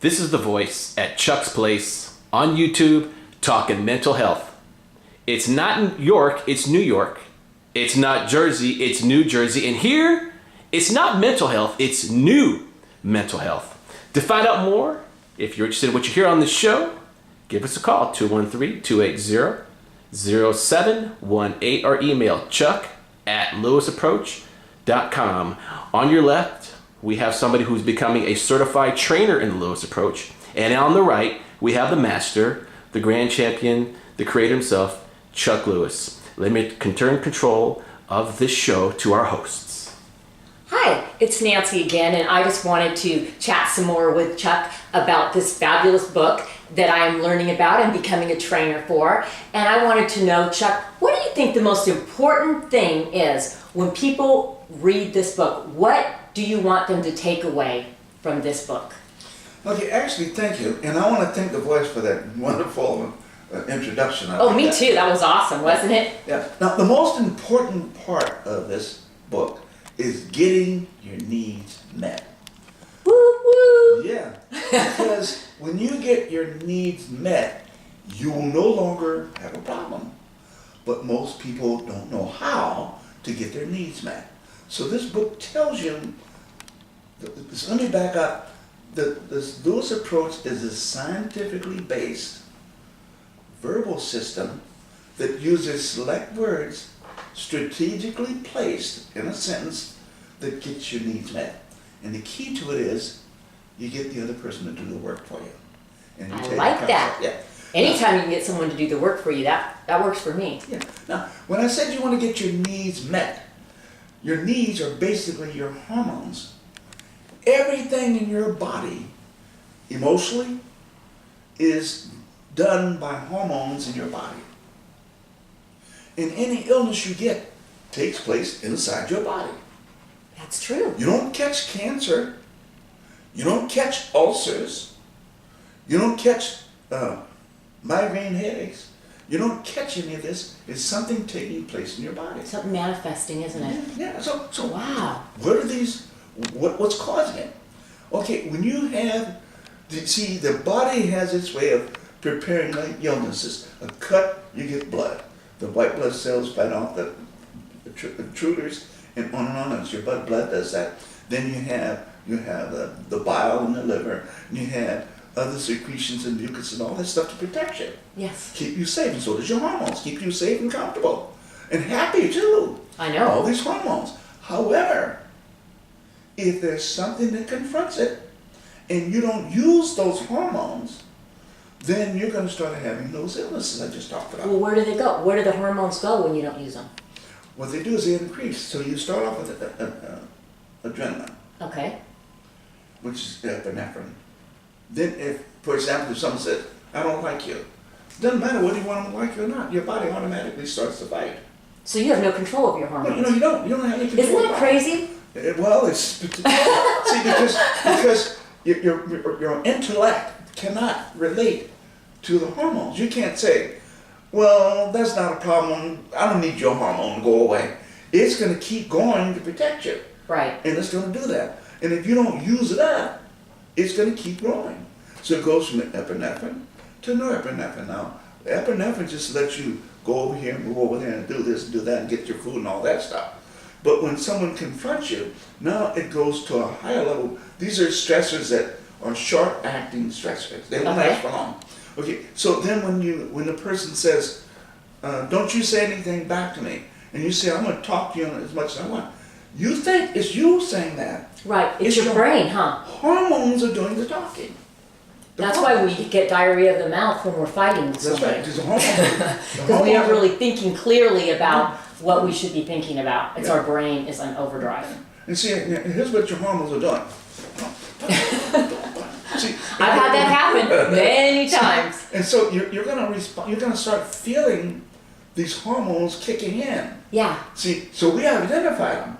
This is the voice at Chuck's Place on YouTube talking mental health. It's not New York, it's New York. It's not Jersey, it's New Jersey. And here, it's not mental health, it's new mental health. To find out more, if you're interested in what you hear on the show, give us a call, 213-280-0718, or email chuck@lewisapproach.com. On your left, we have somebody who's becoming a certified trainer in the Lewis Approach. And on the right, we have the master, the grand champion, the creator himself, Chuck Lewis. Let me turn control of this show to our hosts. Hi, it's Nancy again, and I just wanted to chat some more with Chuck about this fabulous book that I am learning about and becoming a trainer for. And I wanted to know, Chuck, what do you think the most important thing is when people read this book? What do you want them to take away from this book? Okay, actually, thank you. And I want to thank the voice for that wonderful introduction. Oh, me too. That was awesome, wasn't it? Yeah. Now, the most important part of this book is getting your needs met. Woo woo! Yeah. Because when you get your needs met, you will no longer have a problem. But most people don't know how to get their needs met. So this book tells you, let me back up. This Lewis Approach is a scientifically based verbal system that uses select words strategically placed in a sentence that gets your needs met. And the key to it is you get the other person to do the work for you. And you I take like the that. concept. Yeah. Anytime you can get someone to do the work for you, that works for me. Yeah. Now, when I said you want to get your needs met, your needs are basically your hormones. Everything in your body, emotionally, is done by hormones in your body. And any illness you get takes place inside your body. That's true. You don't catch cancer. You don't catch ulcers. You don't catch migraine headaches. You don't catch any of this. It's something taking place in your body. Something manifesting, isn't it? Yeah. So Wow. what are these? What's causing it? Okay, when you have, see, the body has its way of preparing like illnesses. A cut, you get blood. The white blood cells fight off the intruders, and on. As your blood does that. Then you have the bile in the liver, and you have other secretions and mucus and all that stuff to protect you. Yes. Keep you safe, and so does your hormones. Keep you safe and comfortable. And happy too. I know. All these hormones. However, if there's something that confronts it, and you don't use those hormones, then you're going to start having those illnesses I just talked about. Well, where do they go? Where do the hormones go when you don't use them? What they do is they increase. So you start off with adrenaline, Okay. which is epinephrine. Then if, for example, if someone says, I don't like you, it doesn't matter whether you want them to like you or not, your body automatically starts to fight. So you have no control of your Well, hormones. you don't have any control. Isn't that crazy? Well, it's, see, because your intellect cannot relate to the hormones. You can't say, well, that's not a problem. I don't need your hormone to go away. It's going to keep going to protect you. Right. And it's going to do that. And if you don't use it up, it's going to keep growing. So it goes from epinephrine to norepinephrine. Now, epinephrine just lets you go over here, move over there, and do this and do that, and get your food and all that stuff. But when someone confronts you, now it goes to a higher level. These are stressors that are short-acting stressors. They don't last for long. Okay, so then when the person says, don't you say anything back to me, and you say, I'm going to talk to you as much as I want, you think it's you saying that. Right. It's your brain, huh? Hormones are doing the talking. That's why we get diarrhea of the mouth when we're fighting with That's right, somebody. because We aren't really thinking clearly about what we should be thinking about. It's Yeah. our brain is on overdrive. And see, here's what your hormones are doing. See, I've had that happen many times. And so you're going to respond. You're going to start feeling these hormones kicking in. Yeah. See, so we have identified them: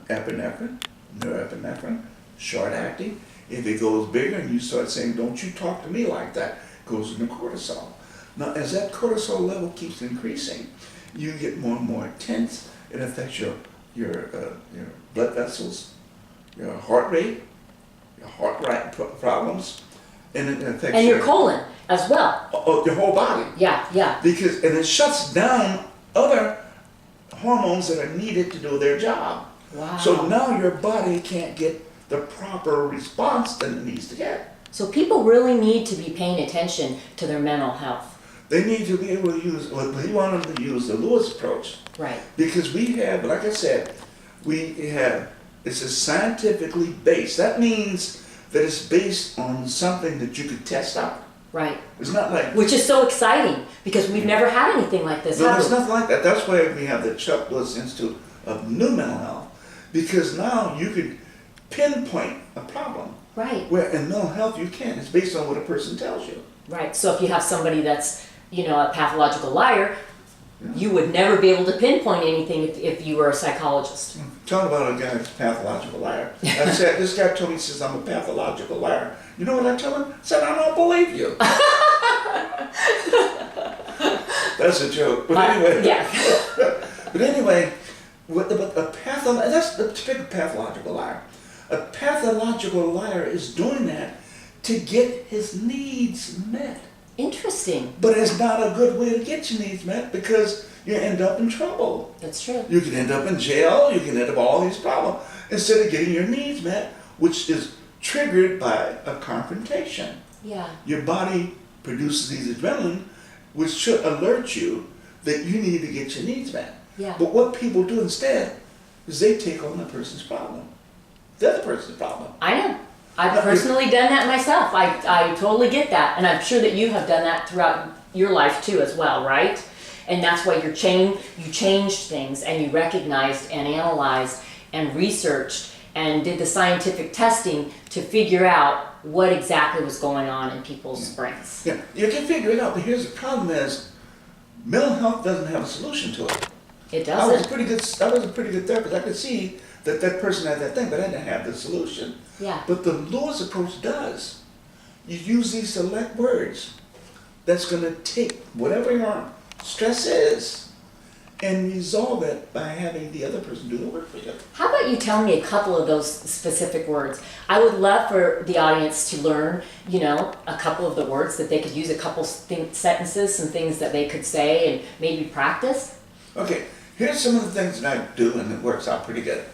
epinephrine, norepinephrine, short-acting. If it goes bigger and you start saying, "Don't you talk to me like that," it goes into cortisol. Now, as that cortisol level keeps increasing, you get more and more tense. It affects your blood vessels, your heart rate, your heart rate problems, and it affects And your colon as well. your whole body. Yeah, yeah. Because and it shuts down other hormones that are needed to do their job. Wow. So now your body can't get the proper response that it needs to get. So people really need to be paying attention to their mental health. They need to be able to use, well, we want them to use the Lewis approach. Right. Because we have, like I said, it's a scientifically based. That means that it's based on something that you could test out. Right. It's not like, Which is so exciting because we've never had anything like this. no, have there's we? nothing like that. That's why we have the Chuck Lewis Institute of New Mental Health. Because now you could pinpoint a problem. Right. Where in mental health you can't. It's based on what a person tells you. Right. So if you have somebody that's, a pathological liar, you would never be able to pinpoint anything if you were a psychologist. Talk about a guy who's a pathological liar. I said, this guy told me, he says, I'm a pathological liar. You know what I tell him? I said, I don't believe you. That's a joke. But anyway. Yeah. But anyway, that's the typical pathological liar. A pathological liar is doing that to get his needs met. Interesting. But it's not a good way to get your needs met because you end up in trouble. That's true. You can end up in jail, you can end up all these problems instead of getting your needs met, which is triggered by a confrontation. Yeah. Your body produces these adrenaline, which should alert you that you need to get your needs met. Yeah. But what people do instead is they take on the person's problem. They're the person's problem. I know. I've personally done that myself. I totally get that. And I'm sure that you have done that throughout your life too as well, right? And that's why you changed things and you recognized and analyzed and researched and did the scientific testing to figure out what exactly was going on in people's brains. Yeah, you can figure it out, but here's the problem is mental health doesn't have a solution to it. It I was a doesn't. pretty good therapist. I could see that person had that thing, but I didn't have the solution. Yeah. But the Lewis approach does. You use these select words that's going to take whatever your stress is and resolve it by having the other person do the work for you. How about you tell me a couple of those specific words? I would love for the audience to learn, a couple of the words that they could use, a couple sentences, some things that they could say and maybe practice. Okay, here's some of the things that I do and it works out pretty good.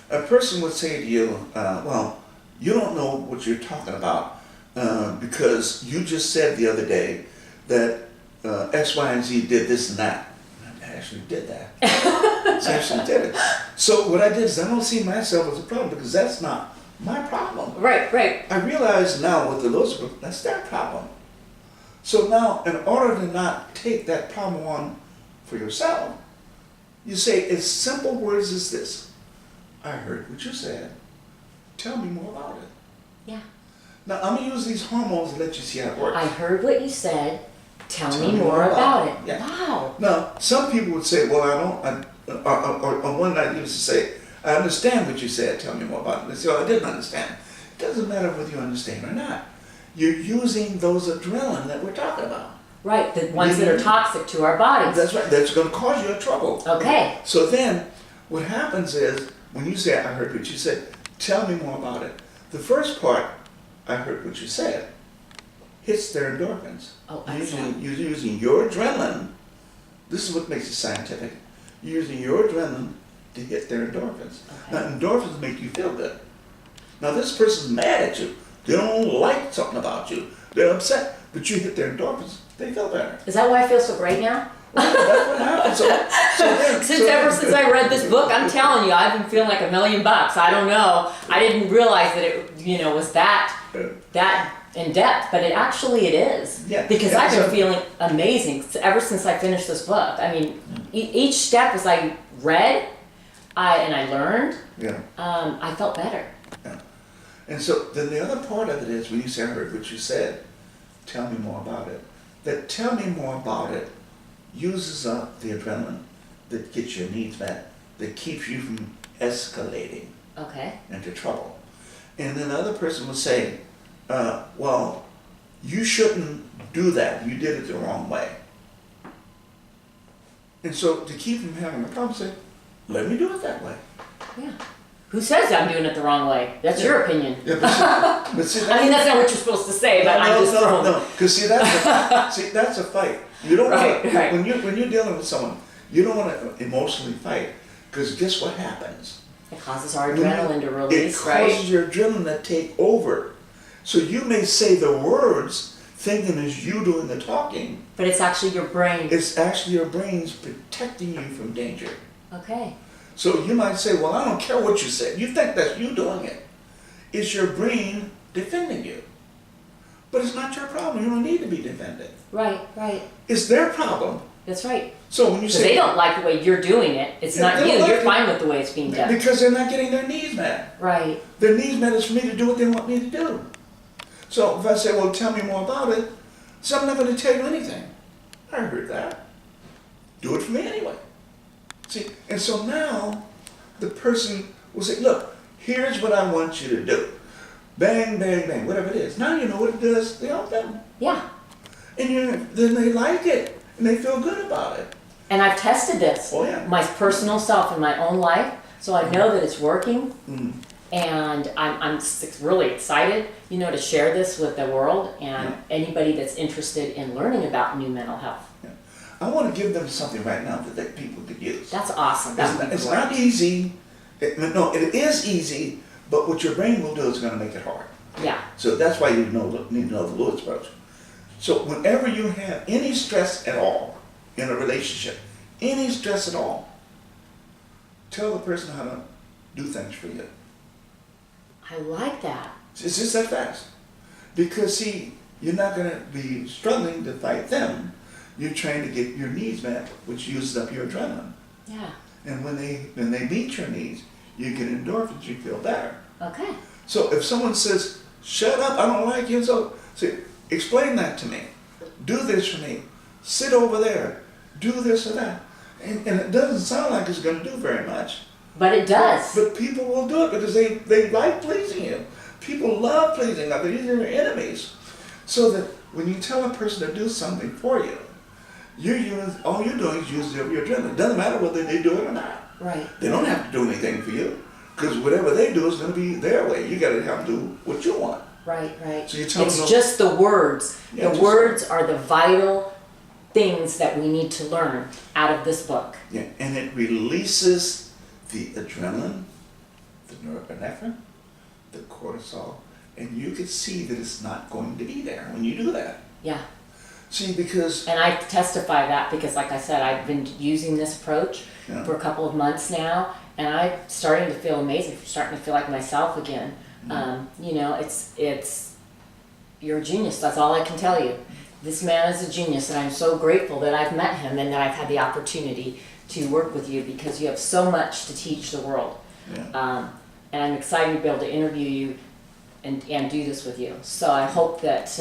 A person would say to you, well, you don't know what you're talking about because you just said the other day that X, Y, and Z did this and that. I actually did that. I actually did it. So what I did is I don't see myself as a problem because that's not my problem. Right, right. I realize now with the Lewis group, that's their problem. So now, in order to not take that problem on for yourself, you say as simple words as this. I heard what you said. Tell me more about it. Yeah. Now, I'm going to use these hormones to let you see how it works. I heard what you said. Tell me more about it. Yeah. Wow. Now, some people would say, well, or one night used to say, I understand what you said, tell me more about it. They say, oh, I didn't understand. It doesn't matter whether you understand or not. You're using those adrenaline that we're talking about. Right, the ones that are toxic to our bodies. That's right. That's going to cause you trouble. Okay. So then, what happens is, when you say, I heard what you said, tell me more about it. The first part, I heard what you said, hits their endorphins. Oh, excellent. You're using your adrenaline. This is what makes it scientific. You're using your adrenaline to hit their endorphins. Okay. Now, endorphins make you feel good. Now, this person's mad at you. They don't like something about you. They're upset. But you hit their endorphins, they feel better. Is that why I feel so great now? That's what happens. Ever since I read this book, I'm telling you, I've been feeling like $1 million. I don't know. I didn't realize that it, was that in depth, but it is. Yeah. Because Yeah, I've been so- feeling amazing ever since I finished this book. I mean, each step as I read, and I learned, Yeah. I felt better. Yeah. And so then the other part of it is when you say, I heard what you said, tell me more about it. That tell me more about it uses up the adrenaline that gets your needs met, that keeps you from escalating Okay. into trouble. And then the other person will say, well, you shouldn't do that. You did it the wrong way. And so to keep from having a problem, say, let me do it that way. Yeah. Who says I'm doing it the wrong way? That's your opinion. Yeah, but see, I mean, that's not what you're supposed to say, but I'm just throwing. no. Because see, that's a fight. You don't Right, want right. when you're dealing with someone, you don't want to emotionally fight. Because guess what happens? It causes our adrenaline to It release, causes right? your adrenaline to take over. So you may say the words thinking it's you doing the talking. But it's actually your brain. It's actually your brain's protecting you from danger. Okay. So you might say, well, I don't care what you said. You think that's you doing it. It's your brain defending you. But it's not your problem. You don't need to be defended. Right, right. It's their problem. That's right. So when you Because say they don't like the way you're doing it. It's Yeah, not they you. don't like You're it. fine with the way it's being done. because they're not getting their needs met. Right. Their needs met is for me to do what they want me to do. So if I say, well, tell me more about it, so I'm not going to tell you anything. I heard that. Do it for me anyway. See, and so now the person will say, look, here's what I want you to do. Bang, bang, bang, whatever it is. Now you know what it does to help them. Yeah. And then they like it, and they feel good about it. And I've tested this. Oh, yeah. My personal self in my own life. So I know that it's working. Mm. And I'm really excited, to share this with the world and anybody that's interested in learning about new mental health. Yeah. I want to give them something right now that people could use. That's awesome. That would be It's great. not easy. It is easy, but what your brain will do is going to make it hard. Yeah. So that's why you need to know the Lewis approach. So whenever you have any stress at all in a relationship, any stress at all, tell the person how to do things for you. I like that. It's just that fast. Because see, you're not going to be struggling to fight them. You're trying to get your needs met, which uses up your adrenaline. Yeah. And when they meet your needs, you get endorphins, you feel better. Okay. So if someone says, shut up, I don't like you, so say, explain that to me. Do this for me. Sit over there. Do this or that. And it doesn't sound like it's going to do very much. But it does. But people will do it because they like pleasing you. People love pleasing others. These are your enemies. So that when you tell a person to do something for you, all you're doing is using up your adrenaline. It doesn't matter whether they do it or not. Right. They don't have to do anything for you because whatever they do is going to be their way. You got to have them do what you want. Right, right. So you tell It's them- just the words. Yeah, The just- words are the vital things that we need to learn out of this book. Yeah, and it releases the adrenaline, the norepinephrine, the cortisol, and you can see that it's not going to be there when you do that. Yeah. See, because And I testify that because, like I said, I've been using this approach Yeah. for a couple of months now, and I'm starting to feel amazing. I'm starting to feel like myself again. It's you're a genius. That's all I can tell you. This man is a genius, and I'm so grateful that I've met him and that I've had the opportunity to work with you because you have so much to teach the world. yeah, And I'm excited to be able to interview you and do this with you. So I hope that, is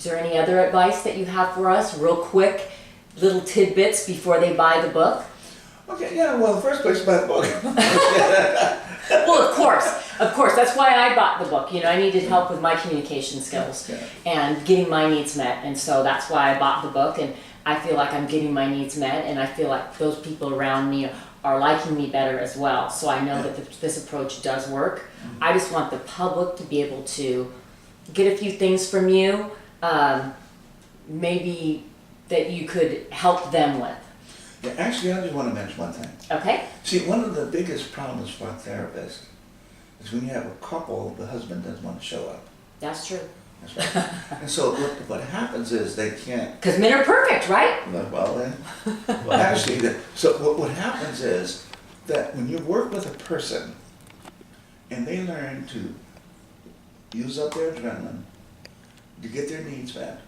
there any other advice that you have for us, real quick, little tidbits before they buy the book? okay, yeah. Well, the first place, buy the book. Well, of course, that's why I bought the book. I needed help with my communication skills Yeah. and getting my needs met. And so that's why I bought the book, and I feel like I'm getting my needs met, and I feel like those people around me are liking me better as well. So I know that this approach does work. I just want the public to be able to get a few things from you, maybe that you could help them with. Yeah, actually, I just want to mention one thing. Okay? See, one of the biggest problems for a therapist is when you have a couple, the husband doesn't want to show up. That's true. That's right. And so what happens is they can't. Because men are perfect, right? Well then, well actually, so what happens is that when you work with a person and they learn to use up their adrenaline to get their needs met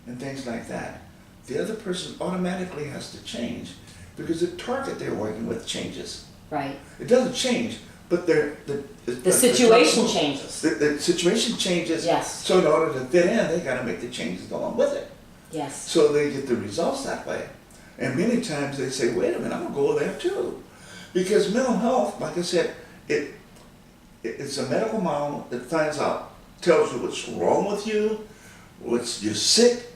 and things like that, the other person automatically has to change because the target they're working with changes. Right. It doesn't change, but The situation changes. The situation changes. Yes. So in order to fit in, they got to make the changes along with it. Yes. So they get the results that way. And many times they say, wait a minute, I'm going to go there too. Because mental health, like I said, it's a medical model that finds out, tells you what's wrong with you, you're sick,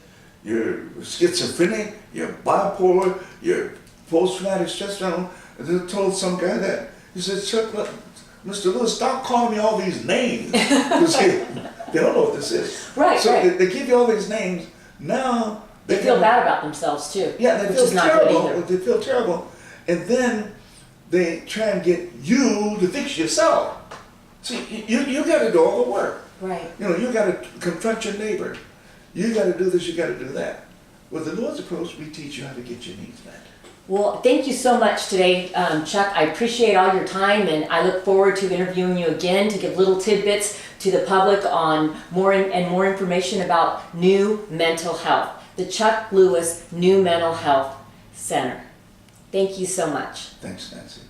you're schizophrenic, you're bipolar, you're post-traumatic stress disorder. And they told some guy that, he said, Chuck, look, Mr. Lewis, stop calling me all these names. 'Cause they don't know what this is. Right, So right. they give you all these names. Now They feel bad about themselves too. Yeah, they which feel is not good terrible. either. They feel terrible, and then they try and get you to fix yourself. See, you got to do all the work. Right. You know, you got to confront your neighbor. You got to do this. You got to do that. With the Lord's approach, we teach you how to get your needs met. Well, thank you so much today, Chuck. I appreciate all your time, and I look forward to interviewing you again to give little tidbits to the public on more information about New Mental Health, the Chuck Lewis New Mental Health Center. Thank you so much. Thanks, Nancy.